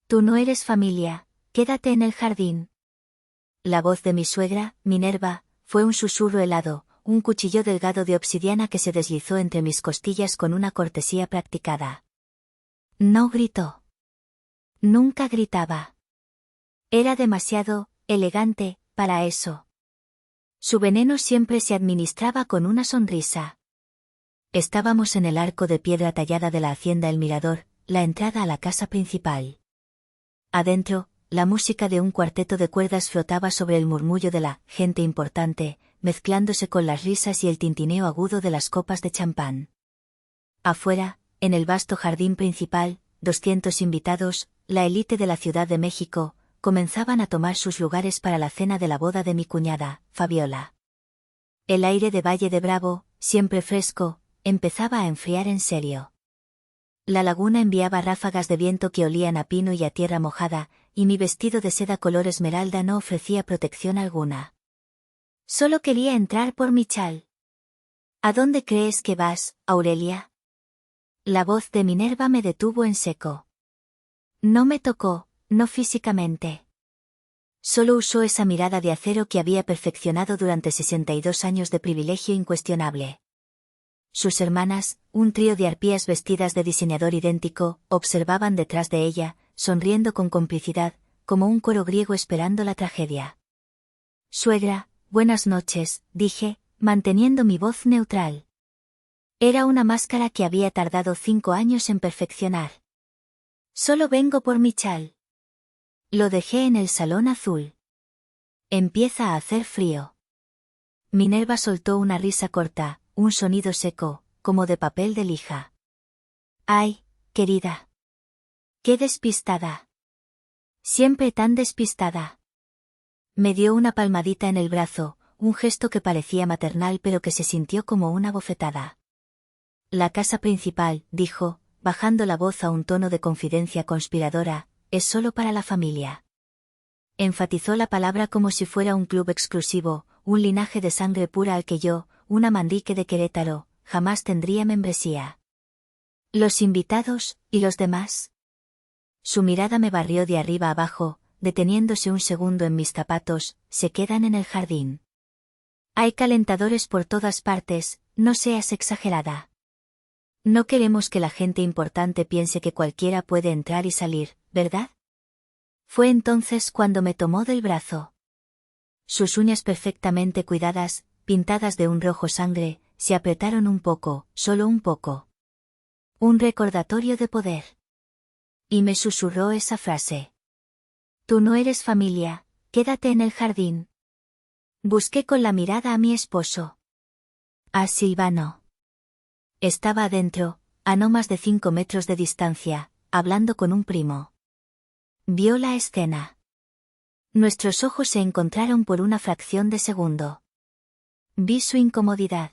Tú no eres familia, quédate en el jardín. La voz de mi suegra, Minerva, fue un susurro helado, un cuchillo delgado de obsidiana que se deslizó entre mis costillas con una cortesía practicada. No gritó. Nunca gritaba. Era demasiado elegante para eso. Su veneno siempre se administraba con una sonrisa. Estábamos en el arco de piedra tallada de la hacienda El Mirador, la entrada a la casa principal. Adentro, la música de un cuarteto de cuerdas flotaba sobre el murmullo de la gente importante, mezclándose con las risas y el tintineo agudo de las copas de champán. Afuera, en el vasto jardín principal, 200 invitados, la élite de la Ciudad de México, comenzaban a tomar sus lugares para la cena de la boda de mi cuñada, Fabiola. El aire de Valle de Bravo, siempre fresco, empezaba a enfriar en serio. La laguna enviaba ráfagas de viento que olían a pino y a tierra mojada, y mi vestido de seda color esmeralda no ofrecía protección alguna. Solo quería entrar por mi chal. ¿A dónde crees que vas, Aurelia? La voz de Minerva me detuvo en seco. No me tocó, no físicamente. Solo usó esa mirada de acero que había perfeccionado durante 62 años de privilegio incuestionable. Sus hermanas, un trío de arpías vestidas de diseñador idéntico, observaban detrás de ella, sonriendo con complicidad, como un coro griego esperando la tragedia. Suegra, buenas noches, dije, manteniendo mi voz neutral. Era una máscara que había tardado 5 años en perfeccionar. Solo vengo por mi chal. Lo dejé en el salón azul. Empieza a hacer frío. Minerva soltó una risa corta, un sonido seco, como de papel de lija. Ay, querida. Qué despistada. Siempre tan despistada. Me dio una palmadita en el brazo, un gesto que parecía maternal pero que se sintió como una bofetada. La casa principal, dijo, bajando la voz a un tono de confidencia conspiradora, es solo para la familia. Enfatizó la palabra como si fuera un club exclusivo, un linaje de sangre pura al que yo, una Manrique de Querétaro, jamás tendría membresía. ¿Los invitados, y los demás? Su mirada me barrió de arriba abajo, deteniéndose un segundo en mis zapatos, se quedan en el jardín. Hay calentadores por todas partes, no seas exagerada. No queremos que la gente importante piense que cualquiera puede entrar y salir, ¿verdad? Fue entonces cuando me tomó del brazo. Sus uñas perfectamente cuidadas, pintadas de un rojo sangre, se apretaron un poco, solo un poco. Un recordatorio de poder. Y me susurró esa frase. Tú no eres familia, quédate en el jardín. Busqué con la mirada a mi esposo. A Silvano. Estaba adentro, a no más de 5 metros de distancia, hablando con un primo. Vio la escena. Nuestros ojos se encontraron por una fracción de segundo. Vi su incomodidad.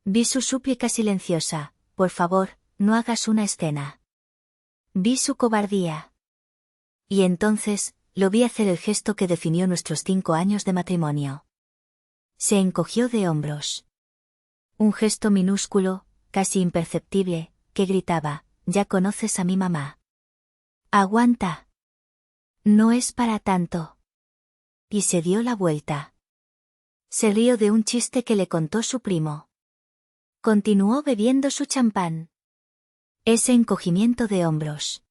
Vi su súplica silenciosa, por favor, no hagas una escena. Vi su cobardía. Y entonces, lo vi hacer el gesto que definió nuestros 5 años de matrimonio. Se encogió de hombros. Un gesto minúsculo, casi imperceptible, que gritaba, ya conoces a mi mamá. Aguanta. No es para tanto. Y se dio la vuelta. Se rió de un chiste que le contó su primo. Continuó bebiendo su champán. Ese encogimiento de hombros.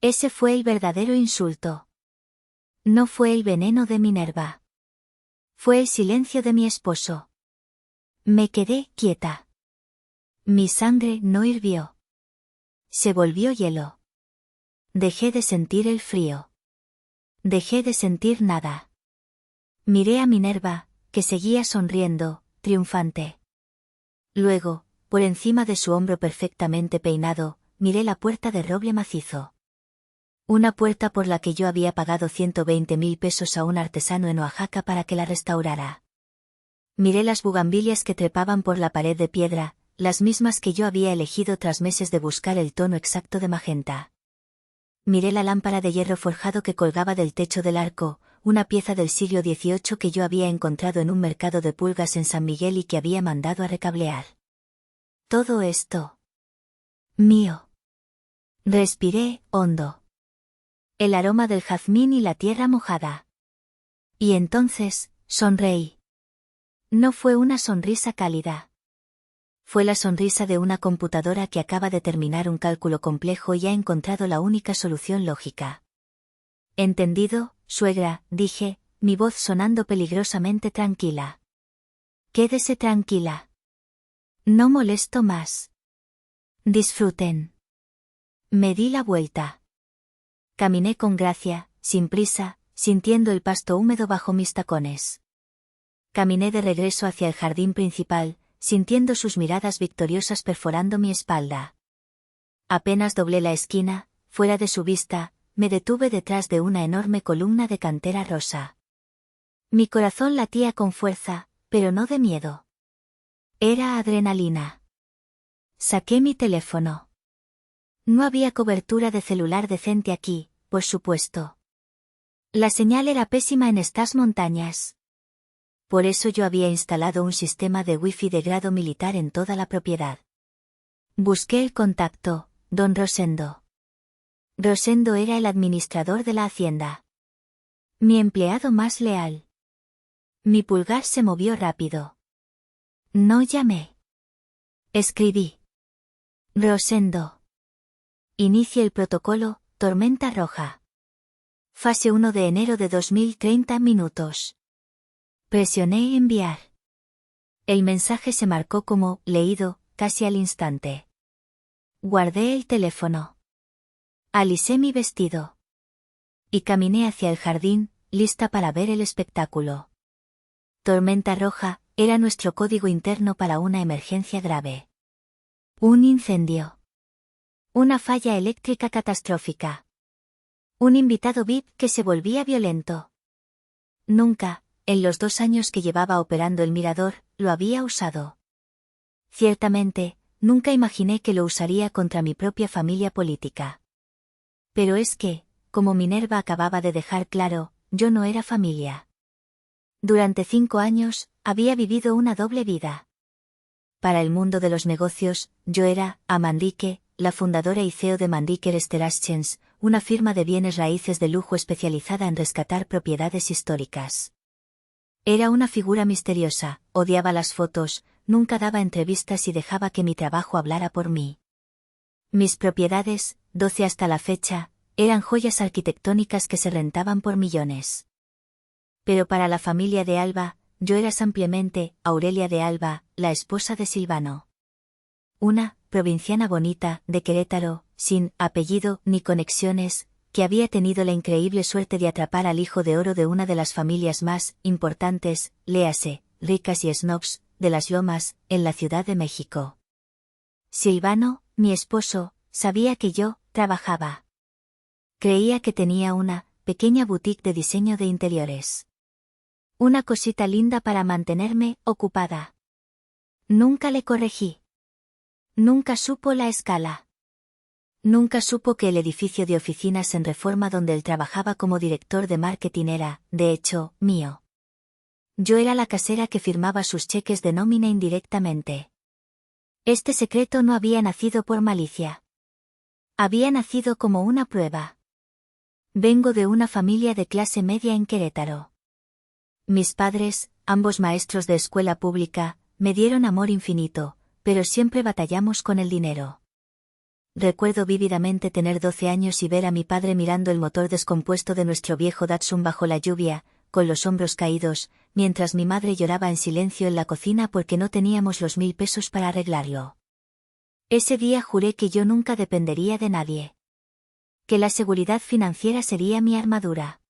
Ese fue el verdadero insulto. No fue el veneno de Minerva. Fue el silencio de mi esposo. Me quedé quieta. Mi sangre no hirvió. Se volvió hielo. Dejé de sentir el frío. Dejé de sentir nada. Miré a Minerva, que seguía sonriendo, triunfante. Luego, por encima de su hombro perfectamente peinado, miré la puerta de roble macizo. Una puerta por la que yo había pagado 120.000 pesos a un artesano en Oaxaca para que la restaurara. Miré las bugambilias que trepaban por la pared de piedra, las mismas que yo había elegido tras meses de buscar el tono exacto de magenta. Miré la lámpara de hierro forjado que colgaba del techo del arco, una pieza del siglo XVIII que yo había encontrado en un mercado de pulgas en San Miguel y que había mandado a recablear. Todo esto. Mío. Respiré hondo. El aroma del jazmín y la tierra mojada. Y entonces, sonreí. No fue una sonrisa cálida. Fue la sonrisa de una computadora que acaba de terminar un cálculo complejo y ha encontrado la única solución lógica. Entendido, suegra, dije, mi voz sonando peligrosamente tranquila. Quédese tranquila. No molesto más. Disfruten. Me di la vuelta. Caminé con gracia, sin prisa, sintiendo el pasto húmedo bajo mis tacones. Caminé de regreso hacia el jardín principal, sintiendo sus miradas victoriosas perforando mi espalda. Apenas doblé la esquina, fuera de su vista, me detuve detrás de una enorme columna de cantera rosa. Mi corazón latía con fuerza, pero no de miedo. Era adrenalina. Saqué mi teléfono. No había cobertura de celular decente aquí, por supuesto. La señal era pésima en estas montañas. Por eso yo había instalado un sistema de wifi de grado militar en toda la propiedad. Busqué el contacto, don Rosendo. Rosendo era el administrador de la hacienda. Mi empleado más leal. Mi pulgar se movió rápido. No llamé. Escribí. Rosendo. Inicie el protocolo, tormenta roja. Fase 1 de enero de 2030 minutos. Presioné enviar. El mensaje se marcó como leído, casi al instante. Guardé el teléfono. Alisé mi vestido. Y caminé hacia el jardín, lista para ver el espectáculo. Tormenta roja, era nuestro código interno para una emergencia grave. Un incendio. Una falla eléctrica catastrófica. Un invitado VIP que se volvía violento. Nunca, en los 2 años que llevaba operando el mirador, lo había usado. Ciertamente, nunca imaginé que lo usaría contra mi propia familia política. Pero es que, como Minerva acababa de dejar claro, yo no era familia. Durante 5 años, había vivido una doble vida. Para el mundo de los negocios, yo era, a Manrique, la fundadora y CEO de Manrique Sterashchens, una firma de bienes raíces de lujo especializada en rescatar propiedades históricas. Era una figura misteriosa, odiaba las fotos, nunca daba entrevistas y dejaba que mi trabajo hablara por mí. Mis propiedades, 12 hasta la fecha, eran joyas arquitectónicas que se rentaban por millones. Pero para la familia de Alba, yo era simplemente Aurelia de Alba, la esposa de Silvano. Una provinciana bonita, de Querétaro, sin apellido ni conexiones, que había tenido la increíble suerte de atrapar al hijo de oro de una de las familias más importantes, léase, ricas y snobs, de las Lomas, en la Ciudad de México. Silvano, mi esposo, sabía que yo trabajaba. Creía que tenía una pequeña boutique de diseño de interiores. Una cosita linda para mantenerme ocupada. Nunca le corregí. Nunca supo la escala. Nunca supo que el edificio de oficinas en Reforma donde él trabajaba como director de marketing era, de hecho, mío. Yo era la casera que firmaba sus cheques de nómina indirectamente. Este secreto no había nacido por malicia. Había nacido como una prueba. Vengo de una familia de clase media en Querétaro. Mis padres, ambos maestros de escuela pública, me dieron amor infinito, pero siempre batallamos con el dinero. Recuerdo vívidamente tener 12 años y ver a mi padre mirando el motor descompuesto de nuestro viejo Datsun bajo la lluvia, con los hombros caídos, mientras mi madre lloraba en silencio en la cocina porque no teníamos los 1000 pesos para arreglarlo. Ese día juré que yo nunca dependería de nadie. Que la seguridad financiera sería mi armadura.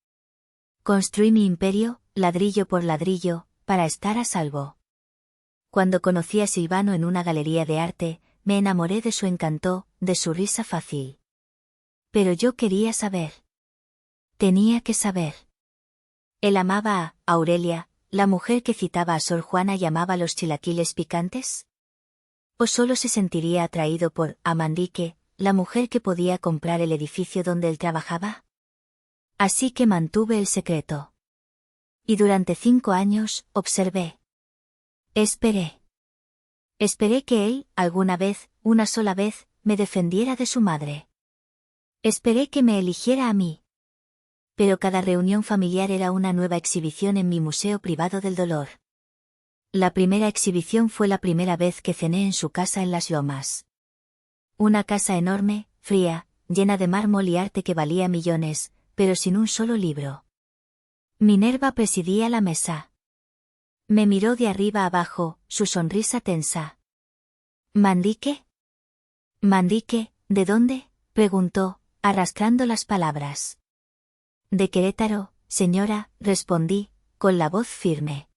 Construí mi imperio, ladrillo por ladrillo, para estar a salvo. Cuando conocí a Silvano en una galería de arte, me enamoré de su encanto, de su risa fácil. Pero yo quería saber. Tenía que saber. ¿Él amaba a Aurelia, la mujer que citaba a Sor Juana y amaba los chilaquiles picantes? ¿O solo se sentiría atraído por Manrique, la mujer que podía comprar el edificio donde él trabajaba? Así que mantuve el secreto. Y durante 5 años, observé. Esperé. Esperé que él, alguna vez, una sola vez, me defendiera de su madre. Esperé que me eligiera a mí. Pero cada reunión familiar era una nueva exhibición en mi museo privado del dolor. La primera exhibición fue la primera vez que cené en su casa en Las Lomas. Una casa enorme, fría, llena de mármol y arte que valía millones, pero sin un solo libro. Minerva presidía la mesa. Me miró de arriba abajo, su sonrisa tensa. ¿Mandique? ¿Mandique? ¿De dónde?, preguntó, arrastrando las palabras. De Querétaro, señora, respondí, con la voz firme.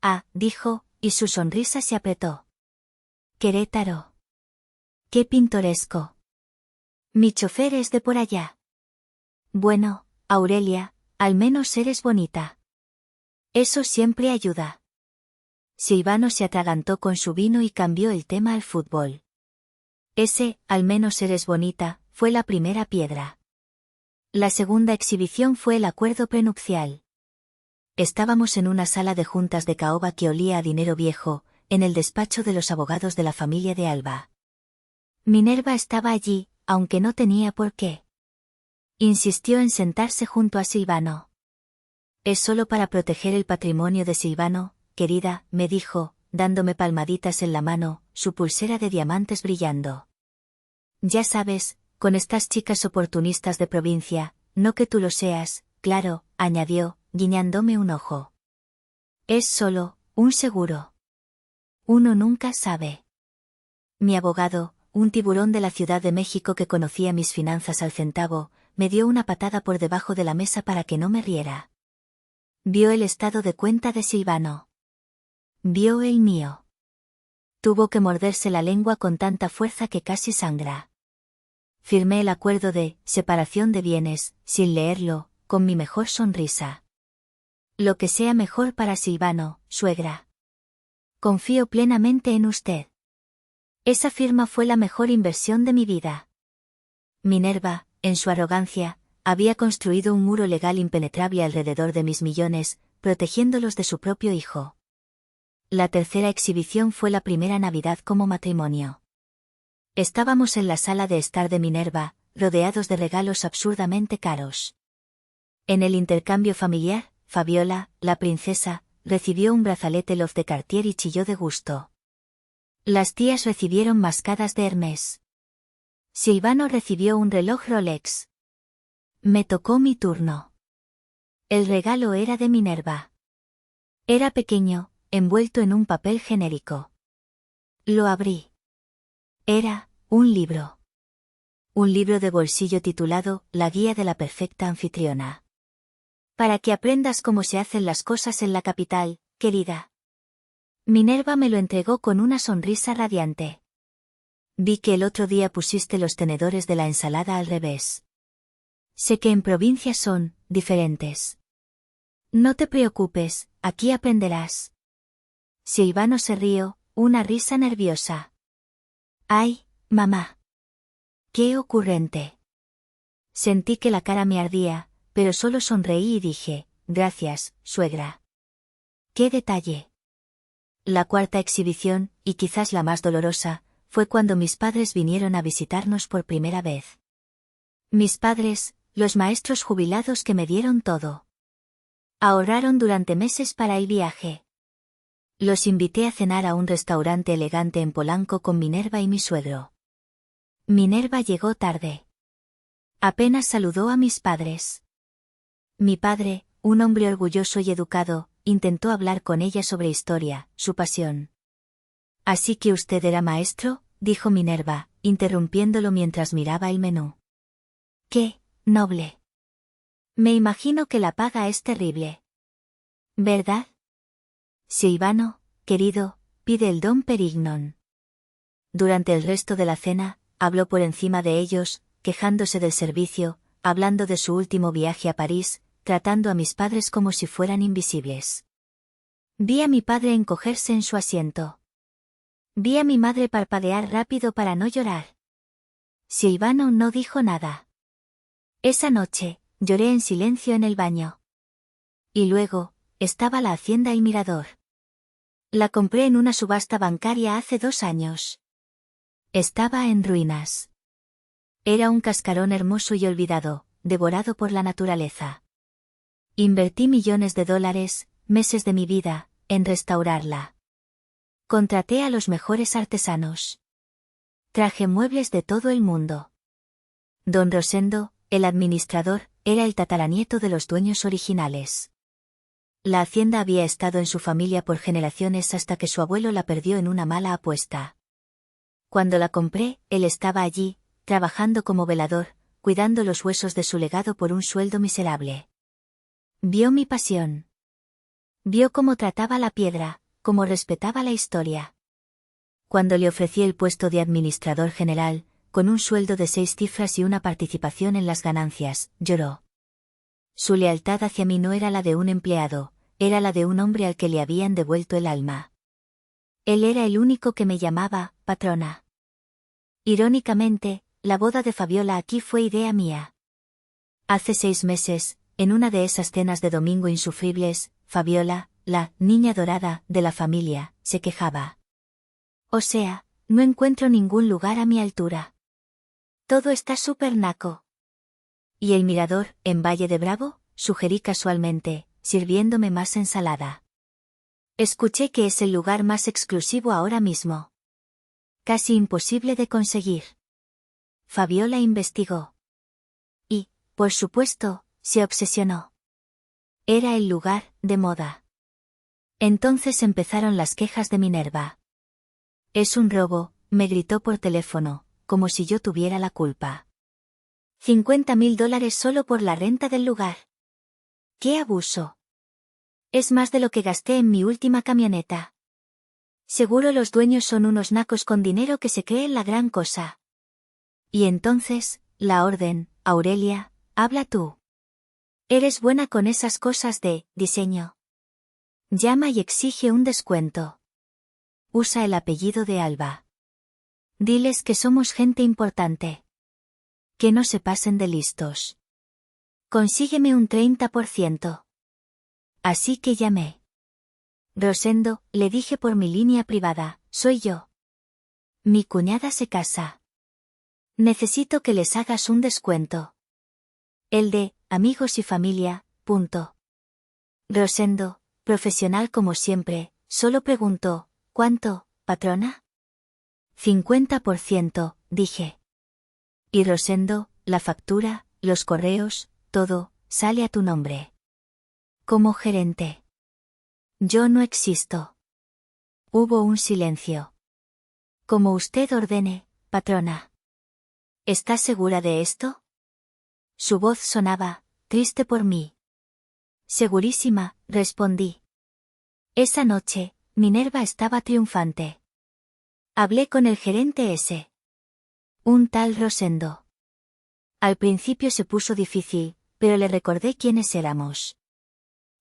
Ah, dijo, y su sonrisa se apretó. Querétaro. Qué pintoresco. Mi chofer es de por allá. Bueno, Aurelia, al menos eres bonita. Eso siempre ayuda. Silvano se atragantó con su vino y cambió el tema al fútbol. Ese, al menos eres bonita, fue la primera piedra. La segunda exhibición fue el acuerdo prenupcial. Estábamos en una sala de juntas de caoba que olía a dinero viejo, en el despacho de los abogados de la familia de Alba. Minerva estaba allí, aunque no tenía por qué. Insistió en sentarse junto a Silvano. Es solo para proteger el patrimonio de Silvano, querida, me dijo, dándome palmaditas en la mano, su pulsera de diamantes brillando. Ya sabes, con estas chicas oportunistas de provincia, no que tú lo seas, claro, añadió, guiñándome un ojo. Es solo, un seguro. Uno nunca sabe. Mi abogado, un tiburón de la Ciudad de México que conocía mis finanzas al centavo, me dio una patada por debajo de la mesa para que no me riera. Vio el estado de cuenta de Silvano. Vio el mío. Tuvo que morderse la lengua con tanta fuerza que casi sangra. Firmé el acuerdo de separación de bienes, sin leerlo, con mi mejor sonrisa. Lo que sea mejor para Silvano, suegra. Confío plenamente en usted. Esa firma fue la mejor inversión de mi vida. Minerva, en su arrogancia, había construido un muro legal impenetrable alrededor de mis millones, protegiéndolos de su propio hijo. La tercera exhibición fue la primera Navidad como matrimonio. Estábamos en la sala de estar de Minerva, rodeados de regalos absurdamente caros. En el intercambio familiar, Fabiola, la princesa, recibió un brazalete Love de Cartier y chilló de gusto. Las tías recibieron mascadas de Hermès. Silvano recibió un reloj Rolex. Me tocó mi turno. El regalo era de Minerva. Era pequeño, envuelto en un papel genérico. Lo abrí. Era un libro. Un libro de bolsillo titulado La guía de la perfecta anfitriona. Para que aprendas cómo se hacen las cosas en la capital, querida. Minerva me lo entregó con una sonrisa radiante. Vi que el otro día pusiste los tenedores de la ensalada al revés. Sé que en provincia son diferentes. No te preocupes, aquí aprenderás. Silvano se rió, una risa nerviosa. ¡Ay, mamá! ¡Qué ocurrente! Sentí que la cara me ardía, pero solo sonreí y dije, gracias, suegra. ¡Qué detalle! La cuarta exhibición, y quizás la más dolorosa, fue cuando mis padres vinieron a visitarnos por primera vez. Mis padres, los maestros jubilados que me dieron todo. Ahorraron durante meses para el viaje. Los invité a cenar a un restaurante elegante en Polanco con Minerva y mi suegro. Minerva llegó tarde. Apenas saludó a mis padres. Mi padre, un hombre orgulloso y educado, intentó hablar con ella sobre historia, su pasión. «¿Así que usted era maestro?», dijo Minerva, interrumpiéndolo mientras miraba el menú. «¡Qué noble! Me imagino que la paga es terrible. ¿Verdad? Silvano, querido, pide el Dom Perignon». Durante el resto de la cena, habló por encima de ellos, quejándose del servicio, hablando de su último viaje a París, tratando a mis padres como si fueran invisibles. Vi a mi padre encogerse en su asiento. Vi a mi madre parpadear rápido para no llorar. Silvano no dijo nada. Esa noche, lloré en silencio en el baño. Y luego, estaba la hacienda El Mirador. La compré en una subasta bancaria hace 2 años. Estaba en ruinas. Era un cascarón hermoso y olvidado, devorado por la naturaleza. Invertí millones de dólares, meses de mi vida, en restaurarla. Contraté a los mejores artesanos. Traje muebles de todo el mundo. Don Rosendo, el administrador, era el tataranieto de los dueños originales. La hacienda había estado en su familia por generaciones hasta que su abuelo la perdió en una mala apuesta. Cuando la compré, él estaba allí, trabajando como velador, cuidando los huesos de su legado por un sueldo miserable. Vio mi pasión. Vio cómo trataba la piedra, cómo respetaba la historia. Cuando le ofrecí el puesto de administrador general, con un sueldo de 6 cifras y una participación en las ganancias, lloró. Su lealtad hacia mí no era la de un empleado, era la de un hombre al que le habían devuelto el alma. Él era el único que me llamaba patrona. Irónicamente, la boda de Fabiola aquí fue idea mía. Hace 6 meses, en una de esas cenas de domingo insufribles, Fabiola, la niña dorada de la familia, se quejaba. O sea, no encuentro ningún lugar a mi altura. Todo está súper naco. ¿Y el mirador, en Valle de Bravo?, sugerí casualmente, sirviéndome más ensalada. Escuché que es el lugar más exclusivo ahora mismo. Casi imposible de conseguir. Fabiola investigó. Y, por supuesto, se obsesionó. Era el lugar de moda. Entonces empezaron las quejas de Minerva. Es un robo, me gritó por teléfono, como si yo tuviera la culpa. $50.000 solo por la renta del lugar. ¡Qué abuso! Es más de lo que gasté en mi última camioneta. Seguro los dueños son unos nacos con dinero que se creen la gran cosa. Y entonces, la orden, Aurelia, habla tú. Eres buena con esas cosas de diseño. Llama y exige un descuento. Usa el apellido de Alba. Diles que somos gente importante. Que no se pasen de listos. Consígueme un 30%. Así que llamé. Rosendo, le dije por mi línea privada, soy yo. Mi cuñada se casa. Necesito que les hagas un descuento. El de, amigos y familia, punto. Rosendo, profesional como siempre, solo preguntó, ¿cuánto, patrona? 50%, dije. Y Rosendo, la factura, los correos, todo, sale a tu nombre. Como gerente. Yo no existo. Hubo un silencio. Como usted ordene, patrona. ¿Estás segura de esto? Su voz sonaba, triste por mí. Segurísima, respondí. Esa noche, Minerva estaba triunfante. Hablé con el gerente ese. Un tal Rosendo. Al principio se puso difícil, pero le recordé quiénes éramos.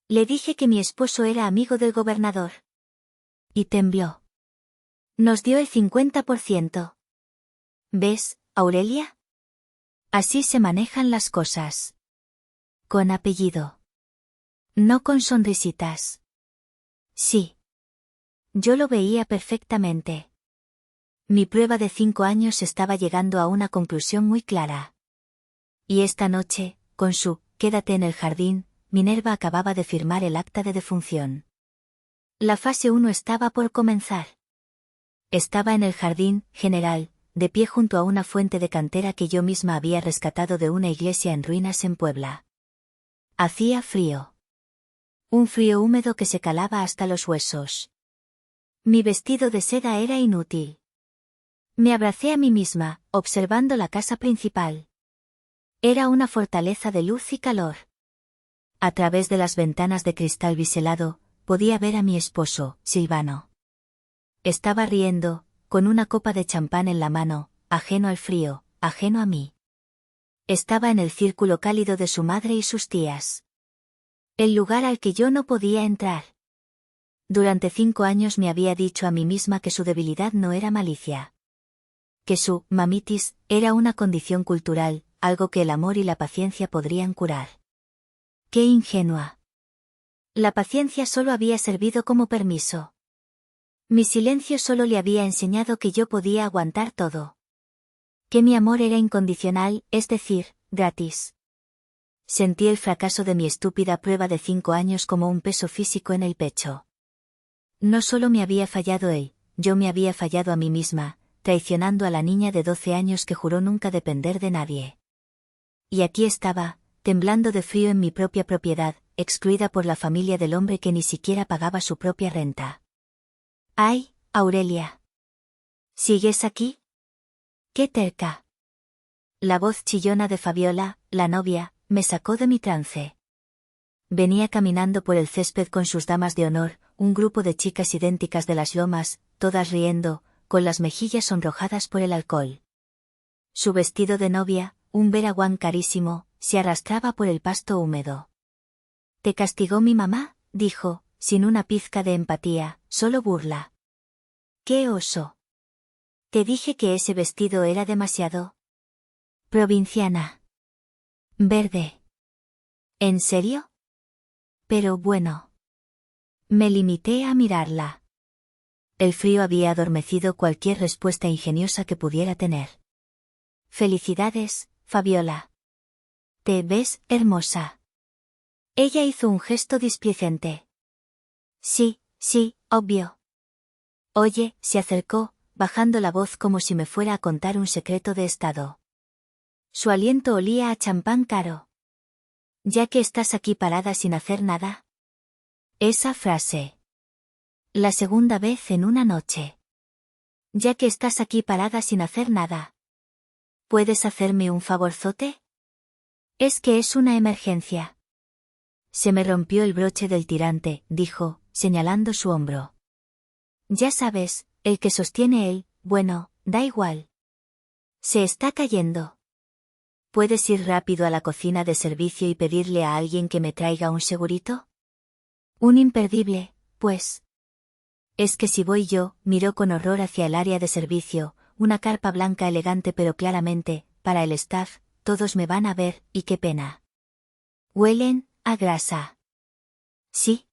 Le dije que mi esposo era amigo del gobernador. Y tembló. Nos dio el 50%. ¿Ves, Aurelia? Así se manejan las cosas. Con apellido. No con sonrisitas. Sí. Yo lo veía perfectamente. Mi prueba de 5 años estaba llegando a una conclusión muy clara. Y esta noche, con su «Quédate en el jardín», Minerva acababa de firmar el acta de defunción. La fase 1 estaba por comenzar. Estaba en el jardín general, de pie junto a una fuente de cantera que yo misma había rescatado de una iglesia en ruinas en Puebla. Hacía frío. Un frío húmedo que se calaba hasta los huesos. Mi vestido de seda era inútil. Me abracé a mí misma, observando la casa principal. Era una fortaleza de luz y calor. A través de las ventanas de cristal biselado, podía ver a mi esposo, Silvano. Estaba riendo, con una copa de champán en la mano, ajeno al frío, ajeno a mí. Estaba en el círculo cálido de su madre y sus tías. El lugar al que yo no podía entrar. Durante 5 años me había dicho a mí misma que su debilidad no era malicia. Que su mamitis era una condición cultural, algo que el amor y la paciencia podrían curar. ¡Qué ingenua! La paciencia solo había servido como permiso. Mi silencio solo le había enseñado que yo podía aguantar todo. Que mi amor era incondicional, es decir, gratis. Sentí el fracaso de mi estúpida prueba de 5 años como un peso físico en el pecho. No solo me había fallado él, yo me había fallado a mí misma, traicionando a la niña de 12 años que juró nunca depender de nadie. Y aquí estaba, temblando de frío en mi propia propiedad, excluida por la familia del hombre que ni siquiera pagaba su propia renta. ¡Ay, Aurelia! ¿Sigues aquí? ¡Qué terca! La voz chillona de Fabiola, la novia, me sacó de mi trance. Venía caminando por el césped con sus damas de honor, un grupo de chicas idénticas de las lomas, todas riendo, con las mejillas sonrojadas por el alcohol. Su vestido de novia, un veraguán carísimo, se arrastraba por el pasto húmedo. «¿Te castigó mi mamá?», dijo, sin una pizca de empatía, solo burla. «¡Qué oso! Te dije que ese vestido era demasiado provinciana. Verde». «¿En serio?». «Pero bueno». Me limité a mirarla. El frío había adormecido cualquier respuesta ingeniosa que pudiera tener. «Felicidades, Fabiola. Te ves hermosa». Ella hizo un gesto displicente. «Sí, sí, obvio». «Oye», se acercó, bajando la voz como si me fuera a contar un secreto de estado. Su aliento olía a champán caro. «¿Ya que estás aquí parada sin hacer nada?». Esa frase. La segunda vez en una noche. «¿Ya que estás aquí parada sin hacer nada? ¿Puedes hacerme un favorzote?». «Es que es una emergencia». «Se me rompió el broche del tirante», dijo, señalando su hombro. «Ya sabes, el que sostiene él, bueno, da igual. Se está cayendo». «¿Puedes ir rápido a la cocina de servicio y pedirle a alguien que me traiga un segurito?». «Un imperdible, pues». «Es que si voy yo», miró con horror hacia el área de servicio, una carpa blanca elegante pero claramente, para el staff, todos me van a ver, y qué pena. «Huelen a grasa». «Sí».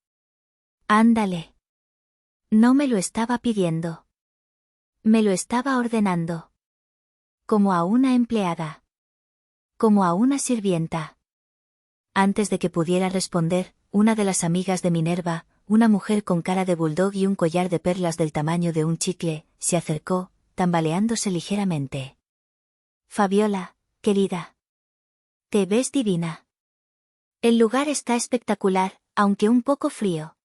«Ándale». No me lo estaba pidiendo. Me lo estaba ordenando. Como a una empleada. Como a una sirvienta. Antes de que pudiera responder, una de las amigas de Minerva, una mujer con cara de bulldog y un collar de perlas del tamaño de un chicle, se acercó, tambaleándose ligeramente. «Fabiola, querida. Te ves divina. El lugar está espectacular, aunque un poco frío».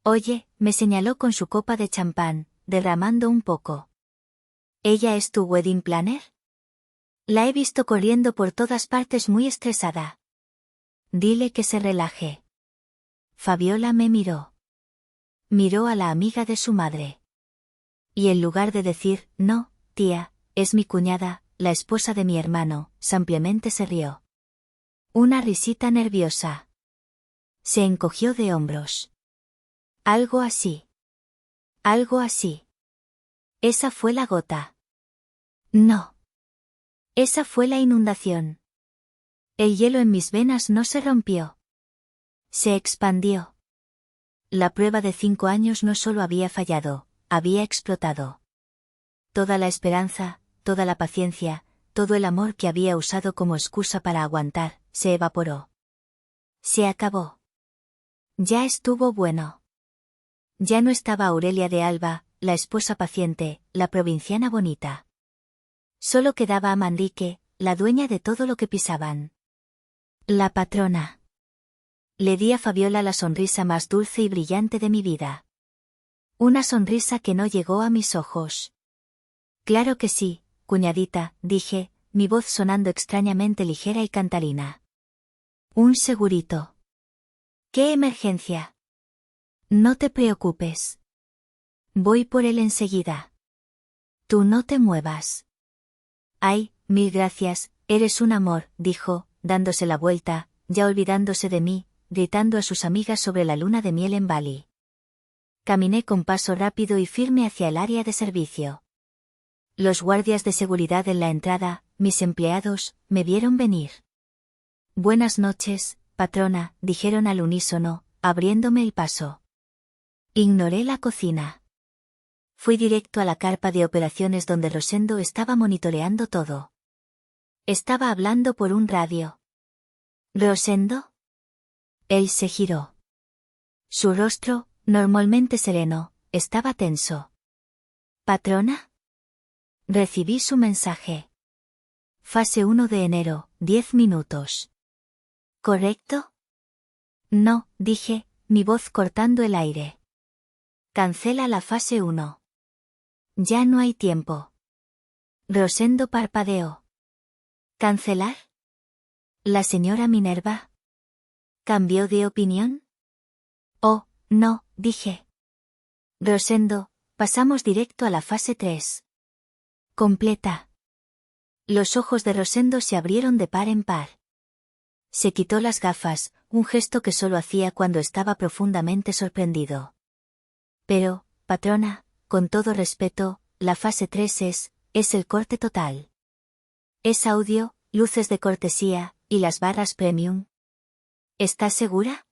«Oye», me señaló con su copa de champán, derramando un poco. «¿Ella es tu wedding planner?». «La he visto corriendo por todas partes muy estresada». «Dile que se relaje». Fabiola me miró. Miró a la amiga de su madre. Y en lugar de decir, «No, tía, es mi cuñada, la esposa de mi hermano», simplemente se rió. Una risita nerviosa. Se encogió de hombros. «Algo así. Algo así. Esa fue la gota». «No. Esa fue la inundación». El hielo en mis venas no se rompió. Se expandió. La prueba de 5 años no solo había fallado, había explotado. Toda la esperanza, toda la paciencia, todo el amor que había usado como excusa para aguantar, se evaporó. Se acabó. Ya estuvo bueno. Ya no estaba Aurelia de Alba, la esposa paciente, la provinciana bonita. Solo quedaba Amandique, la dueña de todo lo que pisaban. La patrona. Le di a Fabiola la sonrisa más dulce y brillante de mi vida. Una sonrisa que no llegó a mis ojos. «Claro que sí, cuñadita», dije, mi voz sonando extrañamente ligera y cantarina. «Un segurito». «¿Qué emergencia?». «No te preocupes. Voy por él enseguida. Tú no te muevas». «Ay, mil gracias, eres un amor», dijo, dándose la vuelta, ya olvidándose de mí, gritando a sus amigas sobre la luna de miel en Bali. Caminé con paso rápido y firme hacia el área de servicio. Los guardias de seguridad en la entrada, mis empleados, me vieron venir. «Buenas noches, patrona», dijeron al unísono, abriéndome el paso. Ignoré la cocina. Fui directo a la carpa de operaciones donde Rosendo estaba monitoreando todo. Estaba hablando por un radio. ¿Rosendo? Él se giró. Su rostro, normalmente sereno, estaba tenso. ¿Patrona? Recibí su mensaje. Fase 1 de enero, 10 minutos. ¿Correcto? No, dije, mi voz cortando el aire. Cancela la fase 1. Ya no hay tiempo. Rosendo parpadeó. ¿Cancelar? ¿La señora Minerva cambió de opinión? Oh, no, dije. Rosendo, pasamos directo a la fase 3. Completa. Los ojos de Rosendo se abrieron de par en par. Se quitó las gafas, un gesto que solo hacía cuando estaba profundamente sorprendido. Pero, patrona, con todo respeto, la fase 3 es el corte total. Es audio, luces de cortesía, y las barras premium. ¿Estás segura?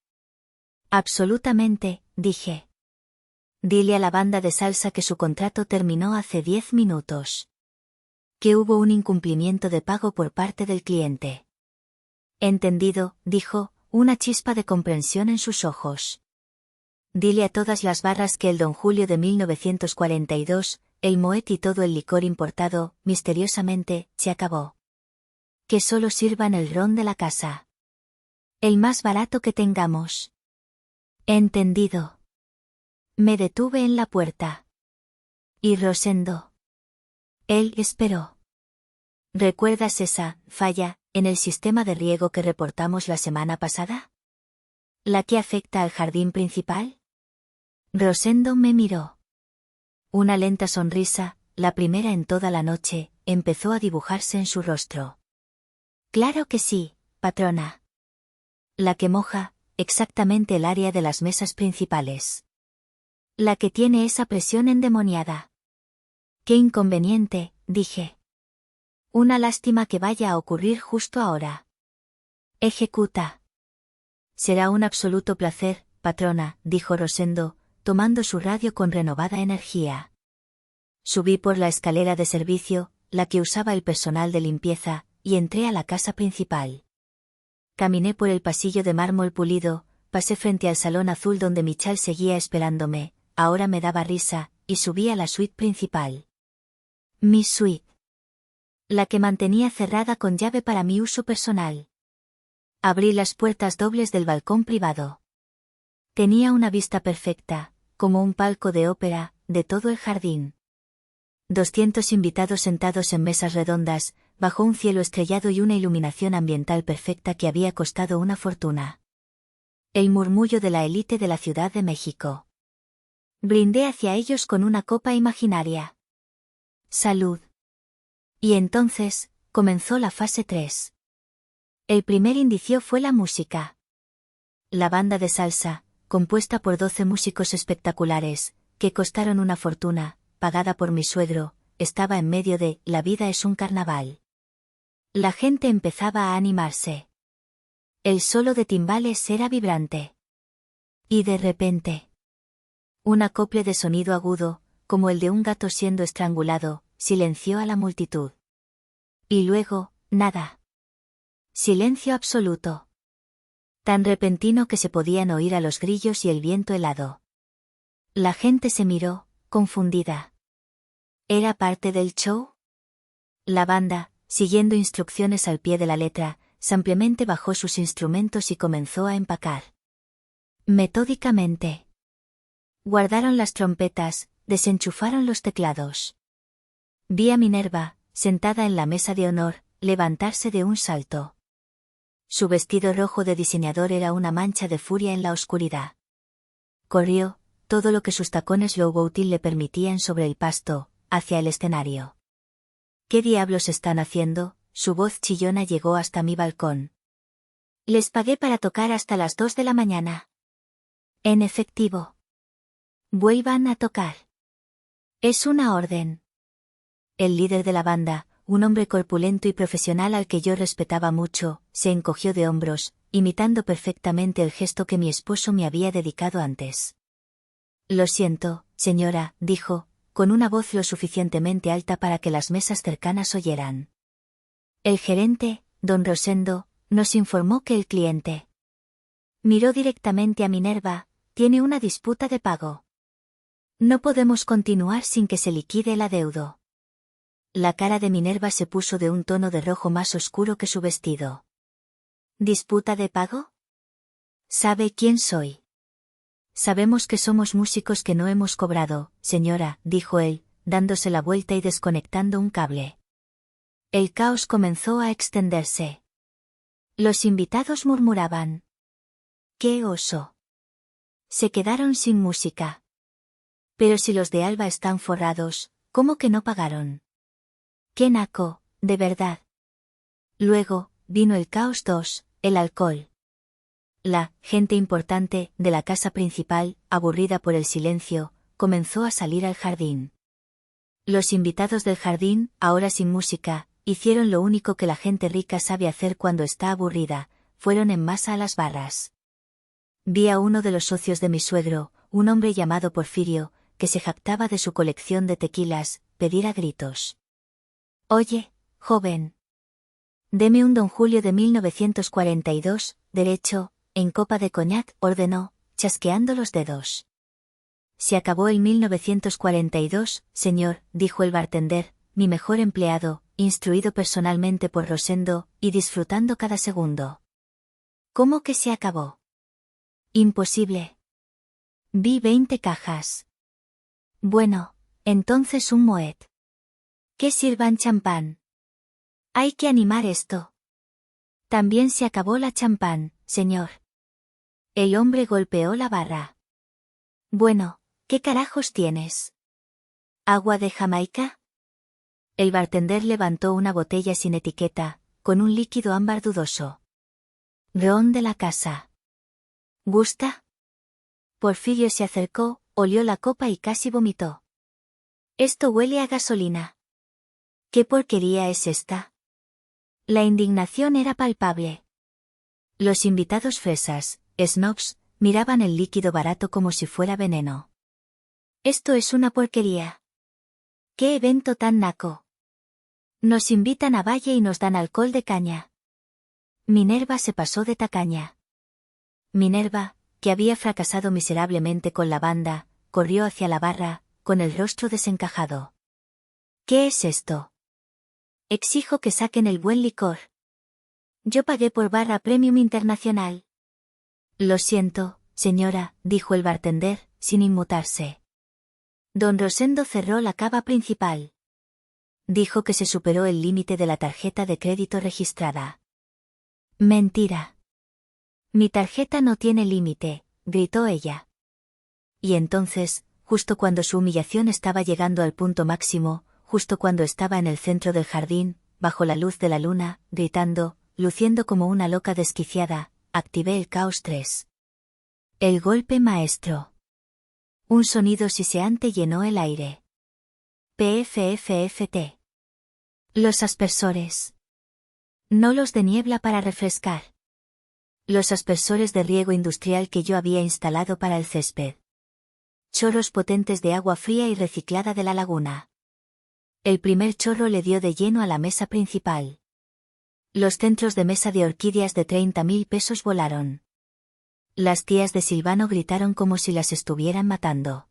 Absolutamente, dije. Dile a la banda de salsa que su contrato terminó hace 10 minutos. Que hubo un incumplimiento de pago por parte del cliente. Entendido, dijo, una chispa de comprensión en sus ojos. Dile a todas las barras que el Don Julio de 1942, el Moet y todo el licor importado, misteriosamente, se acabó. Que solo sirvan el ron de la casa. El más barato que tengamos. Entendido. Me detuve en la puerta. ¿Y Rosendo? Él esperó. ¿Recuerdas esa falla en el sistema de riego que reportamos la semana pasada? ¿La que afecta al jardín principal? Rosendo me miró. Una lenta sonrisa, la primera en toda la noche, empezó a dibujarse en su rostro. Claro que sí, patrona. La que moja, exactamente el área de las mesas principales. La que tiene esa presión endemoniada. Qué inconveniente, dije. Una lástima que vaya a ocurrir justo ahora. Ejecuta. Será un absoluto placer, patrona, dijo Rosendo, tomando su radio con renovada energía. Subí por la escalera de servicio, la que usaba el personal de limpieza, y entré a la casa principal. Caminé por el pasillo de mármol pulido, pasé frente al salón azul donde Michal seguía esperándome, ahora me daba risa, y subí a la suite principal. Mi suite. La que mantenía cerrada con llave para mi uso personal. Abrí las puertas dobles del balcón privado. Tenía una vista perfecta, como un palco de ópera, de todo el jardín. 200 invitados sentados en mesas redondas, bajo un cielo estrellado y una iluminación ambiental perfecta que había costado una fortuna. El murmullo de la élite de la Ciudad de México. Brindé hacia ellos con una copa imaginaria. Salud. Y entonces, comenzó la fase 3. El primer indicio fue la música. La banda de salsa, compuesta por 12 músicos espectaculares, que costaron una fortuna, pagada por mi suegro, estaba en medio de La vida es un carnaval. La gente empezaba a animarse. El solo de timbales era vibrante. Y de repente, un acople de sonido agudo, como el de un gato siendo estrangulado, silenció a la multitud. Y luego, nada. Silencio absoluto. Tan repentino que se podían oír a los grillos y el viento helado. La gente se miró, confundida. ¿Era parte del show? La banda, siguiendo instrucciones al pie de la letra, simplemente bajó sus instrumentos y comenzó a empacar. Metódicamente. Guardaron las trompetas, desenchufaron los teclados. Vi a Minerva, sentada en la mesa de honor, levantarse de un salto. Su vestido rojo de diseñador era una mancha de furia en la oscuridad. Corrió, todo lo que sus tacones Louboutin le permitían sobre el pasto, hacia el escenario. ¿Qué diablos están haciendo? Su voz chillona llegó hasta mi balcón. Les pagué para tocar hasta las 2 de la mañana. En efectivo. Vuelvan a tocar. Es una orden. El líder de la banda, un hombre corpulento y profesional al que yo respetaba mucho, se encogió de hombros, imitando perfectamente el gesto que mi esposo me había dedicado antes. Lo siento, señora, dijo, con una voz lo suficientemente alta para que las mesas cercanas oyeran. El gerente, don Rosendo, nos informó que el cliente miró directamente a Minerva, tiene una disputa de pago. No podemos continuar sin que se liquide el adeudo. La cara de Minerva se puso de un tono de rojo más oscuro que su vestido. ¿Disputa de pago? ¿Sabe quién soy? Sabemos que somos músicos que no hemos cobrado, señora, dijo él, dándose la vuelta y desconectando un cable. El caos comenzó a extenderse. Los invitados murmuraban. ¡Qué oso! Se quedaron sin música. Pero si los de Alba están forrados, ¿cómo que no pagaron? ¡Qué naco, de verdad! Luego, vino el caos 2, el alcohol. La gente importante de la casa principal, aburrida por el silencio, comenzó a salir al jardín. Los invitados del jardín, ahora sin música, hicieron lo único que la gente rica sabe hacer cuando está aburrida, fueron en masa a las barras. Vi a uno de los socios de mi suegro, un hombre llamado Porfirio, que se jactaba de su colección de tequilas, pedir a gritos. Oye, joven. Deme un Don Julio de 1942, derecho, en copa de coñac, ordenó, chasqueando los dedos. Se acabó el 1942, señor, dijo el bartender, mi mejor empleado, instruido personalmente por Rosendo, y disfrutando cada segundo. ¿Cómo que se acabó? Imposible. Vi 20 cajas. Bueno, entonces un moet. Que sirvan champán. Hay que animar esto. También se acabó la champán, señor. El hombre golpeó la barra. Bueno, ¿qué carajos tienes? ¿Agua de Jamaica? El bartender levantó una botella sin etiqueta, con un líquido ámbar dudoso. Ron de la casa. ¿Gusta? Porfirio se acercó, olió la copa y casi vomitó. Esto huele a gasolina. ¿Qué porquería es esta? La indignación era palpable. Los invitados fresas, snobs, miraban el líquido barato como si fuera veneno. Esto es una porquería. ¡Qué evento tan naco! Nos invitan a Valle y nos dan alcohol de caña. Minerva se pasó de tacaña. Minerva, que había fracasado miserablemente con la banda, corrió hacia la barra, con el rostro desencajado. ¿Qué es esto? Exijo que saquen el buen licor. Yo pagué por barra Premium Internacional. Lo siento, señora, dijo el bartender, sin inmutarse. Don Rosendo cerró la cava principal. Dijo que se superó el límite de la tarjeta de crédito registrada. Mentira. Mi tarjeta no tiene límite, gritó ella. Y entonces, justo cuando su humillación estaba llegando al punto máximo, justo cuando estaba en el centro del jardín, bajo la luz de la luna, gritando, luciendo como una loca desquiciada, activé el caos 3. El golpe maestro. Un sonido siseante llenó el aire. PFFFT. Los aspersores. No los de niebla para refrescar. Los aspersores de riego industrial que yo había instalado para el césped. Chorros potentes de agua fría y reciclada de la laguna. El primer chorro le dio de lleno a la mesa principal. Los centros de mesa de orquídeas de 30.000 pesos volaron. Las tías de Silvano gritaron como si las estuvieran matando.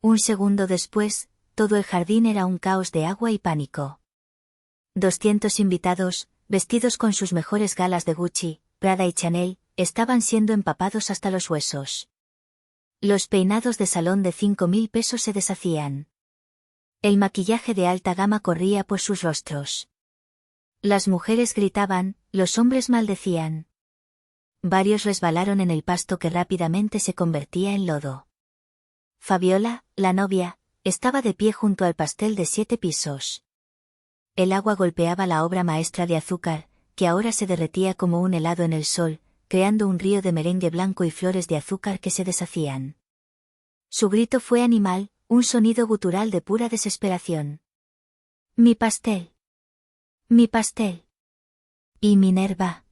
Un segundo después, todo el jardín era un caos de agua y pánico. 200 invitados, vestidos con sus mejores galas de Gucci, Prada y Chanel, estaban siendo empapados hasta los huesos. Los peinados de salón de 5.000 pesos se deshacían. El maquillaje de alta gama corría por sus rostros. Las mujeres gritaban, los hombres maldecían. Varios resbalaron en el pasto que rápidamente se convertía en lodo. Fabiola, la novia, estaba de pie junto al pastel de 7 pisos. El agua golpeaba la obra maestra de azúcar, que ahora se derretía como un helado en el sol, creando un río de merengue blanco y flores de azúcar que se deshacían. Su grito fue animal, un sonido gutural de pura desesperación. Mi pastel. Mi pastel. Y Minerva.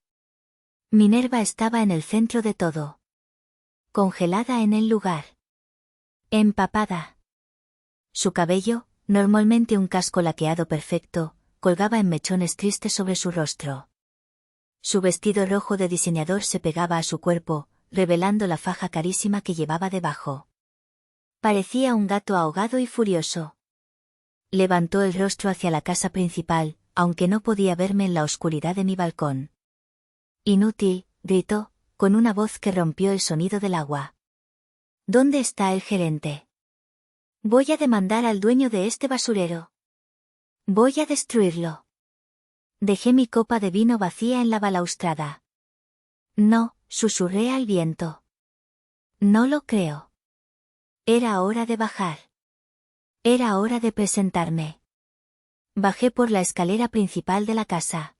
Minerva estaba en el centro de todo. Congelada en el lugar. Empapada. Su cabello, normalmente un casco laqueado perfecto, colgaba en mechones tristes sobre su rostro. Su vestido rojo de diseñador se pegaba a su cuerpo, revelando la faja carísima que llevaba debajo. Parecía un gato ahogado y furioso. Levantó el rostro hacia la casa principal, aunque no podía verme en la oscuridad de mi balcón. Inútil, gritó, con una voz que rompió el sonido del agua. ¿Dónde está el gerente? Voy a demandar al dueño de este basurero. Voy a destruirlo. Dejé mi copa de vino vacía en la balaustrada. No, susurré al viento. No lo creo. Era hora de bajar. Era hora de presentarme. Bajé por la escalera principal de la casa.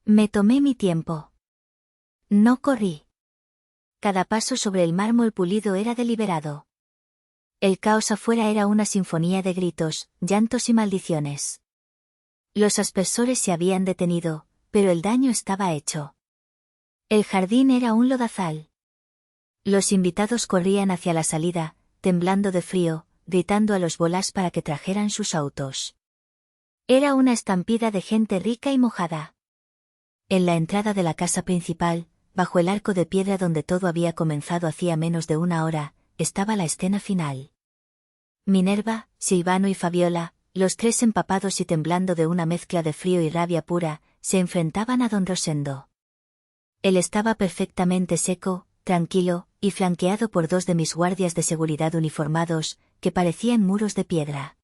Me tomé mi tiempo. No corrí. Cada paso sobre el mármol pulido era deliberado. El caos afuera era una sinfonía de gritos, llantos y maldiciones. Los aspersores se habían detenido, pero el daño estaba hecho. El jardín era un lodazal. Los invitados corrían hacia la salida, temblando de frío, gritando a los bolas para que trajeran sus autos. Era una estampida de gente rica y mojada. En la entrada de la casa principal, bajo el arco de piedra donde todo había comenzado hacía menos de una hora, estaba la escena final. Minerva, Silvano y Fabiola, los tres empapados y temblando de una mezcla de frío y rabia pura, se enfrentaban a don Rosendo. Él estaba perfectamente seco, tranquilo, y flanqueado por dos de mis guardias de seguridad uniformados, que parecían muros de piedra.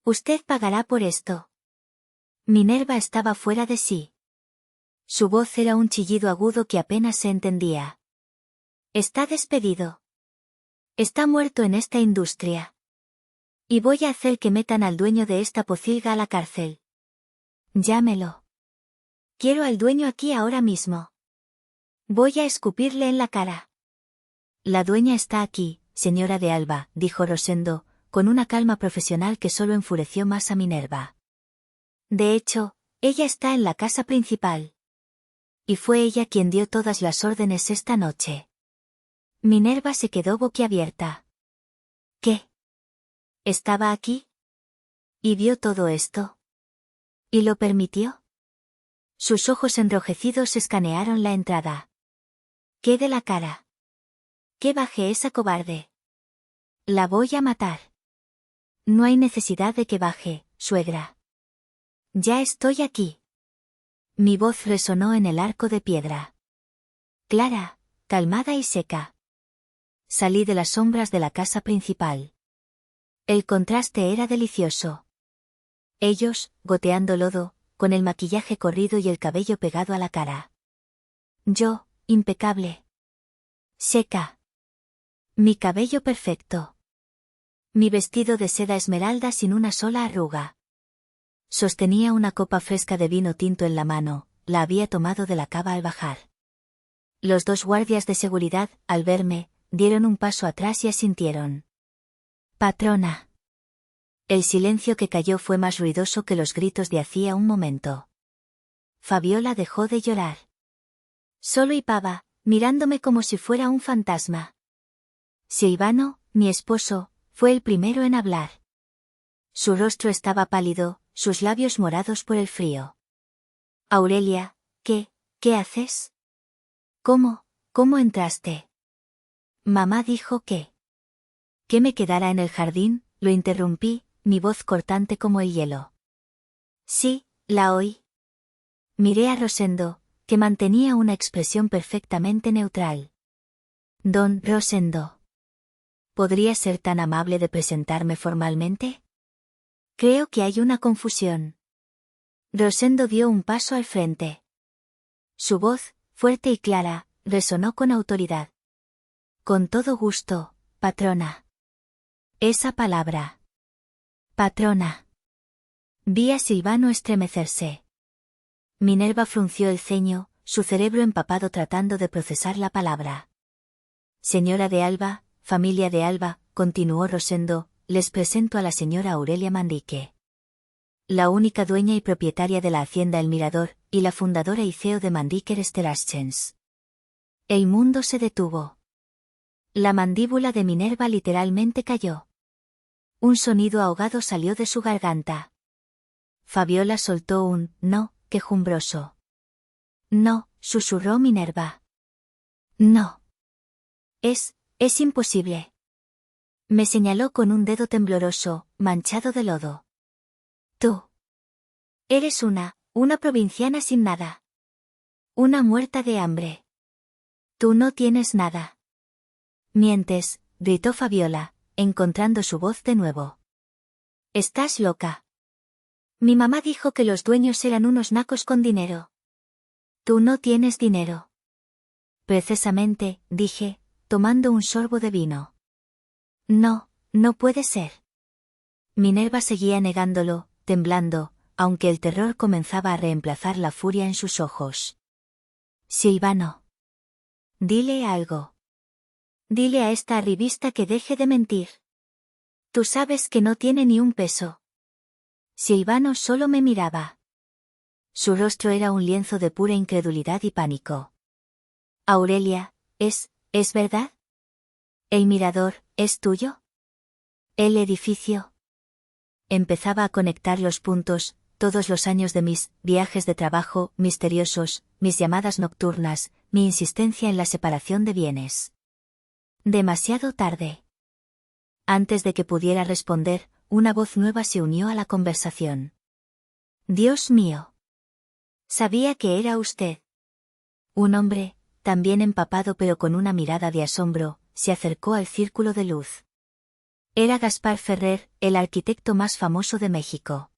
«Usted pagará por esto». Minerva estaba fuera de sí. Su voz era un chillido agudo que apenas se entendía. «Está despedido. Está muerto en esta industria. Y voy a hacer que metan al dueño de esta pocilga a la cárcel. Llámelo. Quiero al dueño aquí ahora mismo. Voy a escupirle en la cara». «La dueña está aquí, señora de Alba», dijo Rosendo, con una calma profesional que solo enfureció más a Minerva. «De hecho, ella está en la casa principal. Y fue ella quien dio todas las órdenes esta noche». Minerva se quedó boquiabierta. «¿Qué? ¿Estaba aquí? ¿Y vio todo esto? ¿Y lo permitió?» Sus ojos enrojecidos escanearon la entrada. «¿Qué de la cara? ¿Qué baje esa cobarde? La voy a matar». «No hay necesidad de que baje, suegra. Ya estoy aquí». Mi voz resonó en el arco de piedra. Clara, calmada y seca. Salí de las sombras de la casa principal. El contraste era delicioso. Ellos, goteando lodo, con el maquillaje corrido y el cabello pegado a la cara. Yo, impecable. Seca. Mi cabello perfecto. Mi vestido de seda esmeralda sin una sola arruga. Sostenía una copa fresca de vino tinto en la mano, la había tomado de la cava al bajar. Los dos guardias de seguridad, al verme, dieron un paso atrás y asintieron. «Patrona». El silencio que cayó fue más ruidoso que los gritos de hacía un momento. Fabiola dejó de llorar. Solo hipaba, mirándome como si fuera un fantasma. Silvano, mi esposo, fue el primero en hablar. Su rostro estaba pálido, sus labios morados por el frío. «Aurelia, ¿qué haces? ¿Cómo entraste?» «Mamá dijo que me quedara en el jardín», lo interrumpí, mi voz cortante como el hielo. «Sí, la oí». Miré a Rosendo, que mantenía una expresión perfectamente neutral. «Don Rosendo. ¿Podría ser tan amable de presentarme formalmente? Creo que hay una confusión». Rosendo dio un paso al frente. Su voz, fuerte y clara, resonó con autoridad. «Con todo gusto, patrona». Esa palabra. «Patrona». Vi a Silvano estremecerse. Minerva frunció el ceño, su cerebro empapado tratando de procesar la palabra. «Señora de Alba, familia de Alba», continuó Rosendo, «les presento a la señora Aurelia Manrique. La única dueña y propietaria de la hacienda El Mirador, y la fundadora y CEO de Mandiker Steraschens». El mundo se detuvo. La mandíbula de Minerva literalmente cayó. Un sonido ahogado salió de su garganta. Fabiola soltó un «no», quejumbroso. No, susurró Minerva. No. Es imposible. Me señaló con un dedo tembloroso, manchado de lodo. Tú. Eres una provinciana sin nada. Una muerta de hambre. Tú no tienes nada. Mientes, gritó Fabiola, encontrando su voz de nuevo. Estás loca. Mi mamá dijo que los dueños eran unos nacos con dinero. Tú no tienes dinero. Precisamente, dije, tomando un sorbo de vino. No, no puede ser. Minerva seguía negándolo, temblando, aunque el terror comenzaba a reemplazar la furia en sus ojos. Silvano. Dile algo. Dile a esta arribista que deje de mentir. Tú sabes que no tiene ni un peso. Silvano solo me miraba. Su rostro era un lienzo de pura incredulidad y pánico. Aurelia, ¿es verdad? ¿El mirador, es tuyo? ¿El edificio? Empezaba a conectar los puntos, todos los años de mis viajes de trabajo misteriosos, mis llamadas nocturnas, mi insistencia en la separación de bienes. Demasiado tarde. Antes de que pudiera responder, una voz nueva se unió a la conversación. Dios mío. Sabía que era usted. Un hombre, también empapado pero con una mirada de asombro, se acercó al círculo de luz. Era Gaspar Ferrer, el arquitecto más famoso de México.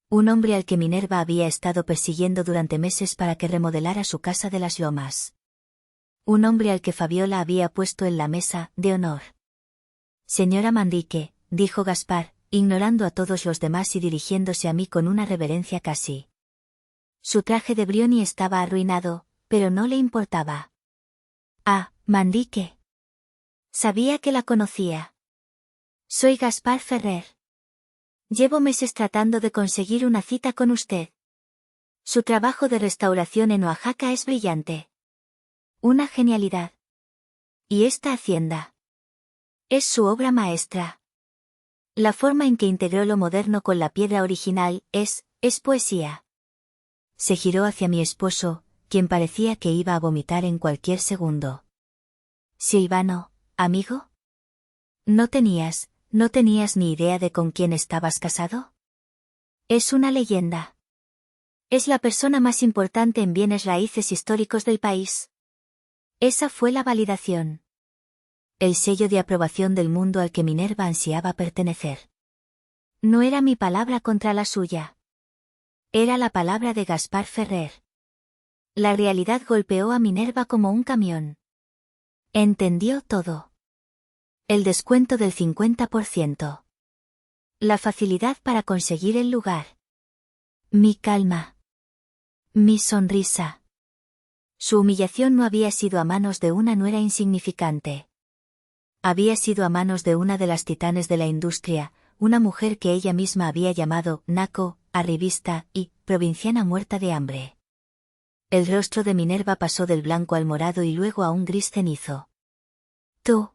Un hombre al que Minerva había estado persiguiendo durante meses para que remodelara su casa de las Lomas. Un hombre al que Fabiola había puesto en la mesa de honor. Señora Manrique, dijo Gaspar, ignorando a todos los demás y dirigiéndose a mí con una reverencia casi. Su traje de Brioni estaba arruinado, pero no le importaba. Ah, Manrique. Sabía que la conocía. Soy Gaspar Ferrer. Llevo meses tratando de conseguir una cita con usted. Su trabajo de restauración en Oaxaca es brillante. Una genialidad. ¿Y esta hacienda? Es su obra maestra. La forma en que integró lo moderno con la piedra original es poesía. Se giró hacia mi esposo, quien parecía que iba a vomitar en cualquier segundo. Silvano, ¿amigo? ¿No tenías ni idea de con quién estabas casado? Es una leyenda. Es la persona más importante en bienes raíces históricos del país. Esa fue la validación. El sello de aprobación del mundo al que Minerva ansiaba pertenecer. No era mi palabra contra la suya. Era la palabra de Gaspar Ferrer. La realidad golpeó a Minerva como un camión. Entendió todo. El descuento del 50%. La facilidad para conseguir el lugar. Mi calma. Mi sonrisa. Su humillación no había sido a manos de una nuera insignificante. Había sido a manos de una de las titanes de la industria, una mujer que ella misma había llamado naco, arribista y provinciana muerta de hambre. El rostro de Minerva pasó del blanco al morado y luego a un gris cenizo. Tú.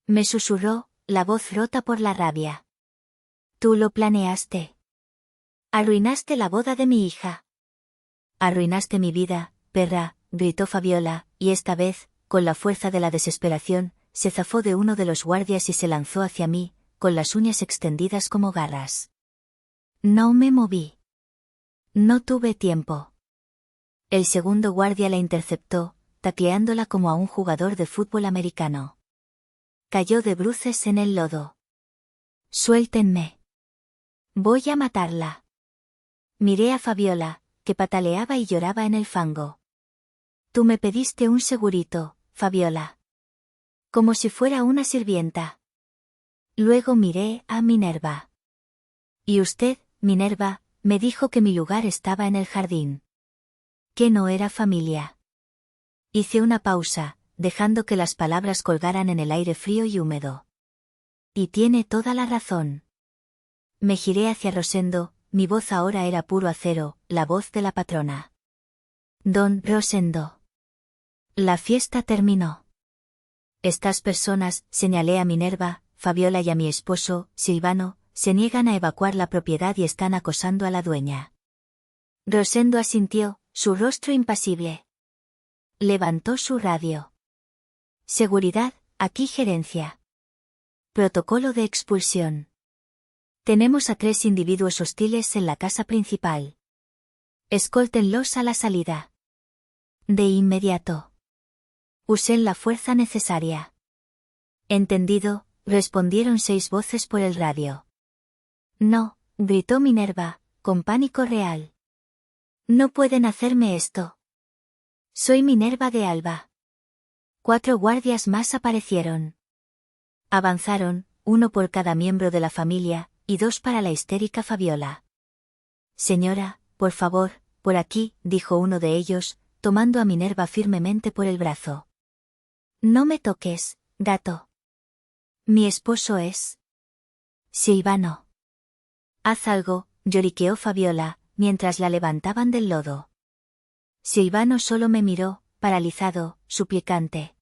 Me susurró, la voz rota por la rabia. Tú lo planeaste. Arruinaste la boda de mi hija. Arruinaste mi vida, perra, gritó Fabiola, y esta vez, con la fuerza de la desesperación, se zafó de uno de los guardias y se lanzó hacia mí, con las uñas extendidas como garras. No me moví. No tuve tiempo. El segundo guardia la interceptó, tacleándola como a un jugador de fútbol americano. Cayó de bruces en el lodo. Suéltenme. Voy a matarla. Miré a Fabiola, que pataleaba y lloraba en el fango. Tú me pediste un segurito, Fabiola. Como si fuera una sirvienta. Luego miré a Minerva. Y usted, Minerva, me dijo que mi lugar estaba en el jardín. Que no era familia. Hice una pausa, dejando que las palabras colgaran en el aire frío y húmedo. Y tiene toda la razón. Me giré hacia Rosendo, mi voz ahora era puro acero, la voz de la patrona. Don Rosendo. La fiesta terminó. Estas personas, señalé a Minerva, Fabiola y a mi esposo, Silvano, se niegan a evacuar la propiedad y están acosando a la dueña. Rosendo asintió, su rostro impasible. Levantó su radio. Seguridad, aquí gerencia. Protocolo de expulsión. Tenemos a 3 individuos hostiles en la casa principal. Escóltenlos a la salida. De inmediato. Usen la fuerza necesaria. Entendido, respondieron 6 voces por el radio. No, gritó Minerva, con pánico real. No pueden hacerme esto. Soy Minerva de Alba. 4 guardias más aparecieron. Avanzaron, 1 por cada miembro de la familia, y 2 para la histérica Fabiola. Señora, por favor, por aquí, dijo uno de ellos, tomando a Minerva firmemente por el brazo. No me toques, gato. Mi esposo es... Silvano. Haz algo, lloriqueó Fabiola, mientras la levantaban del lodo. Silvano solo me miró, paralizado, suplicante.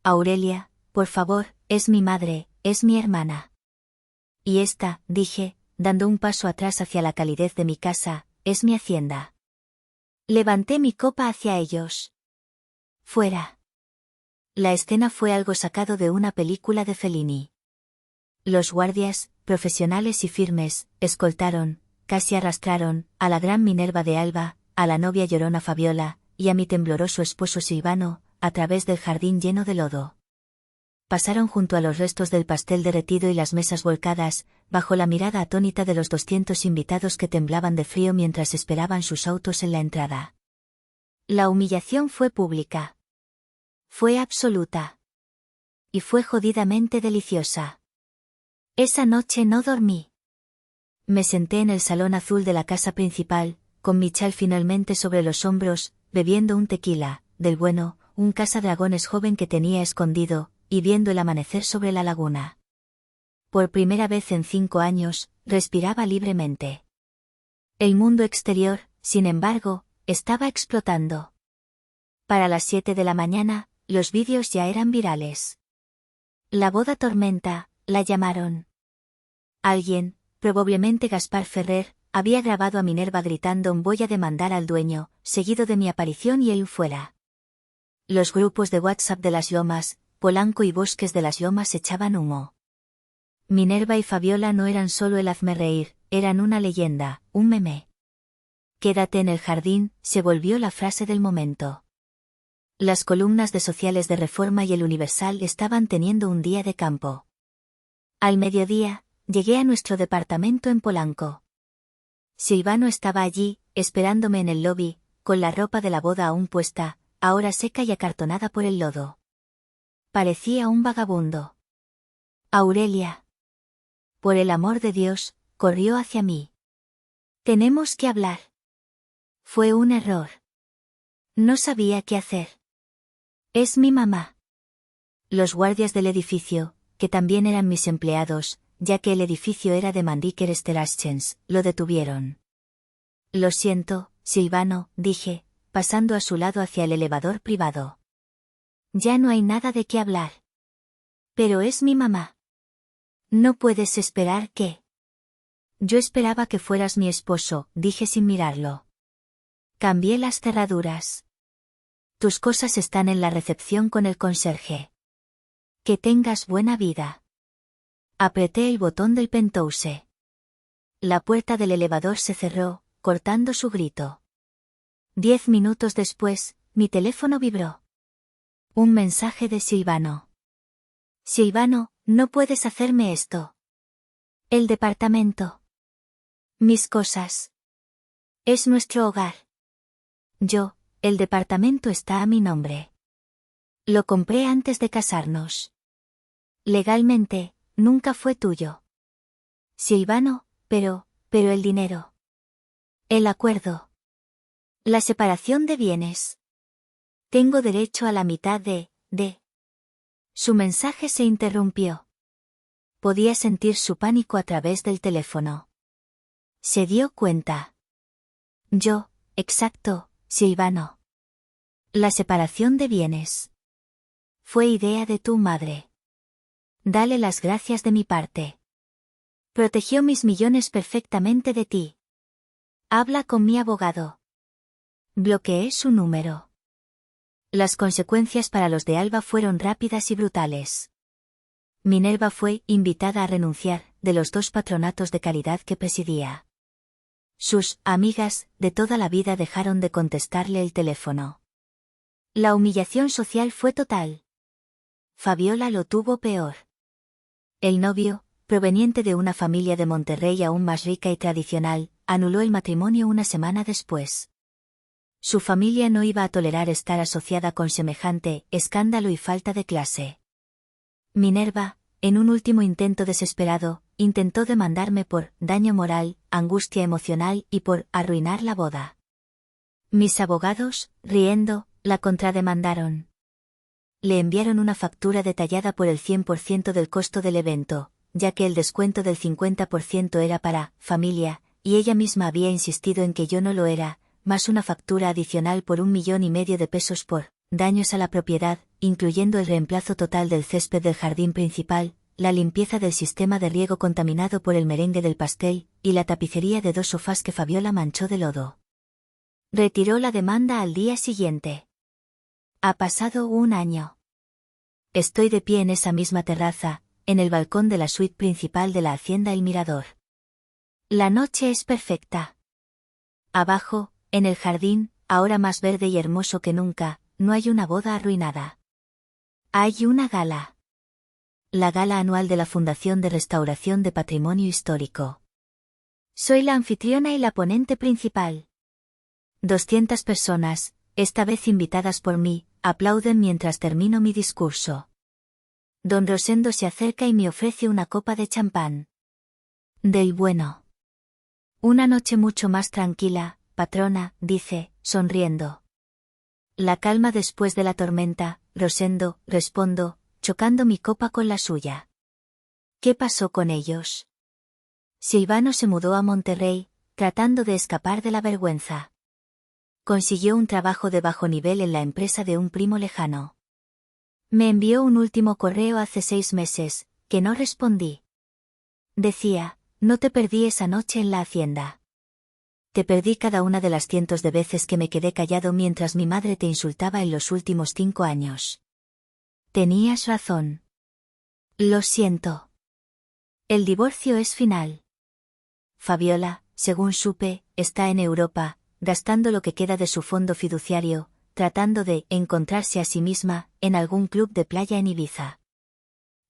Aurelia, por favor, es mi madre, es mi hermana. Y esta, dije, dando un paso atrás hacia la calidez de mi casa, es mi hacienda. Levanté mi copa hacia ellos. Fuera. La escena fue algo sacado de una película de Fellini. Los guardias, profesionales y firmes, escoltaron, casi arrastraron, a la gran Minerva de Alba, a la novia llorona Fabiola, y a mi tembloroso esposo Silvano, a través del jardín lleno de lodo. Pasaron junto a los restos del pastel derretido y las mesas volcadas, bajo la mirada atónita de los 200 invitados que temblaban de frío mientras esperaban sus autos en la entrada. La humillación fue pública. Fue absoluta. Y fue jodidamente deliciosa. Esa noche no dormí. Me senté en el salón azul de la casa principal, con mi chal finalmente sobre los hombros, bebiendo un tequila, del bueno, un cazadragones joven que tenía escondido, y viendo el amanecer sobre la laguna. Por primera vez en 5 años, respiraba libremente. El mundo exterior, sin embargo, estaba explotando. Para las 7 de la mañana, los vídeos ya eran virales. La boda tormenta, la llamaron. Alguien, probablemente Gaspar Ferrer, había grabado a Minerva gritando voy a demandar al dueño, seguido de mi aparición y él fuera. Los grupos de WhatsApp de las Lomas, Polanco y Bosques de las Lomas echaban humo. Minerva y Fabiola no eran solo el hazme reír, eran una leyenda, un meme. Quédate en el jardín, se volvió la frase del momento. Las columnas de Sociales de Reforma y El Universal estaban teniendo un día de campo. Al mediodía, llegué a nuestro departamento en Polanco. Silvano estaba allí, esperándome en el lobby, con la ropa de la boda aún puesta, ahora seca y acartonada por el lodo. Parecía un vagabundo. Aurelia. Por el amor de Dios, corrió hacia mí. Tenemos que hablar. Fue un error. No sabía qué hacer. Es mi mamá. Los guardias del edificio, que también eran mis empleados, ya que el edificio era de Mandiker Steraschens, lo detuvieron. Lo siento, Silvano, dije, pasando a su lado hacia el elevador privado. Ya no hay nada de qué hablar. Pero es mi mamá. No puedes esperar que... Yo esperaba que fueras mi esposo, dije sin mirarlo. Cambié las cerraduras. Tus cosas están en la recepción con el conserje. Que tengas buena vida. Apreté el botón del penthouse. La puerta del elevador se cerró, cortando su grito. 10 minutos después, mi teléfono vibró. Un mensaje de Silvano. Silvano, no puedes hacerme esto. El departamento. Mis cosas. Es nuestro hogar. El departamento está a mi nombre. Lo compré antes de casarnos. Legalmente, nunca fue tuyo. Silvano, pero el dinero. El acuerdo. La separación de bienes. Tengo derecho a la mitad de... Su mensaje se interrumpió. Podía sentir su pánico a través del teléfono. Se dio cuenta. Exacto, Silvano. La separación de bienes. Fue idea de tu madre. Dale las gracias de mi parte. Protegió mis millones perfectamente de ti. Habla con mi abogado. Bloqueé su número. Las consecuencias para los de Alba fueron rápidas y brutales. Minerva fue invitada a renunciar de los 2 patronatos de caridad que presidía. Sus amigas de toda la vida dejaron de contestarle el teléfono. La humillación social fue total. Fabiola lo tuvo peor. El novio, proveniente de una familia de Monterrey aún más rica y tradicional, anuló el matrimonio una semana después. Su familia no iba a tolerar estar asociada con semejante escándalo y falta de clase. Minerva, en un último intento desesperado, intentó demandarme por daño moral, angustia emocional y por arruinar la boda. Mis abogados, riendo, la contrademandaron. Le enviaron una factura detallada por el 100% del costo del evento, ya que el descuento del 50% era para familia, y ella misma había insistido en que yo no lo era, más una factura adicional por 1,5 millones de pesos por daños a la propiedad, incluyendo el reemplazo total del césped del jardín principal, la limpieza del sistema de riego contaminado por el merengue del pastel, y la tapicería de 2 sofás que Fabiola manchó de lodo. Retiró la demanda al día siguiente. Ha pasado 1 año. Estoy de pie en esa misma terraza, en el balcón de la suite principal de la hacienda El Mirador. La noche es perfecta. Abajo, en el jardín, ahora más verde y hermoso que nunca, no hay una boda arruinada. Hay una gala. La gala anual de la Fundación de Restauración de Patrimonio Histórico. Soy la anfitriona y la ponente principal. 200 personas, esta vez invitadas por mí, aplauden mientras termino mi discurso. Don Rosendo se acerca y me ofrece una copa de champán. Del bueno. Una noche mucho más tranquila, patrona, dice, sonriendo. La calma después de la tormenta, Rosendo, respondo, chocando mi copa con la suya. ¿Qué pasó con ellos? Silvano se mudó a Monterrey, tratando de escapar de la vergüenza. Consiguió un trabajo de bajo nivel en la empresa de un primo lejano. Me envió un último correo hace 6 meses, que no respondí. Decía, no te perdí esa noche en la hacienda. Te perdí cada una de las cientos de veces que me quedé callado mientras mi madre te insultaba en los últimos 5 años. Tenías razón. Lo siento. El divorcio es final. Fabiola, según supe, está en Europa, gastando lo que queda de su fondo fiduciario, tratando de encontrarse a sí misma en algún club de playa en Ibiza.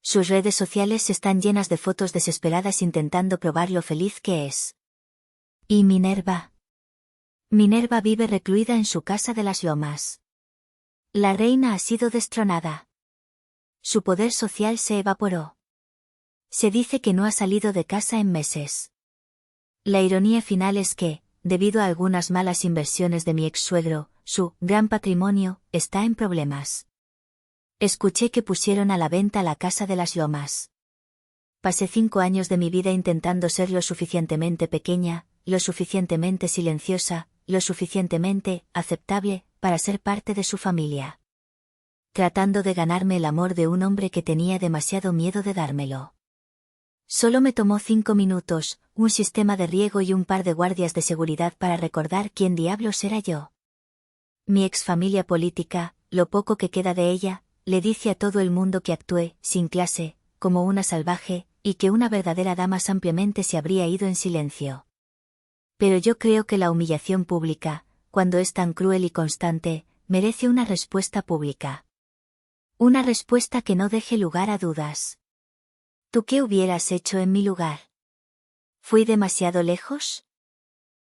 Sus redes sociales están llenas de fotos desesperadas intentando probar lo feliz que es. ¿Y Minerva? Minerva vive recluida en su casa de las Lomas. La reina ha sido destronada. Su poder social se evaporó. Se dice que no ha salido de casa en meses. La ironía final es que, debido a algunas malas inversiones de mi ex-suegro, su gran patrimonio está en problemas. Escuché que pusieron a la venta la casa de las Lomas. Pasé 5 años de mi vida intentando ser lo suficientemente pequeña, lo suficientemente silenciosa, lo suficientemente aceptable para ser parte de su familia. Tratando de ganarme el amor de un hombre que tenía demasiado miedo de dármelo. Solo me tomó 5 minutos, un sistema de riego y un par de guardias de seguridad para recordar quién diablos era yo. Mi ex familia política, lo poco que queda de ella, le dice a todo el mundo que actué, sin clase, como una salvaje, y que una verdadera dama ampliamente se habría ido en silencio. Pero yo creo que la humillación pública, cuando es tan cruel y constante, merece una respuesta pública. Una respuesta que no deje lugar a dudas. ¿Tú qué hubieras hecho en mi lugar? ¿Fui demasiado lejos?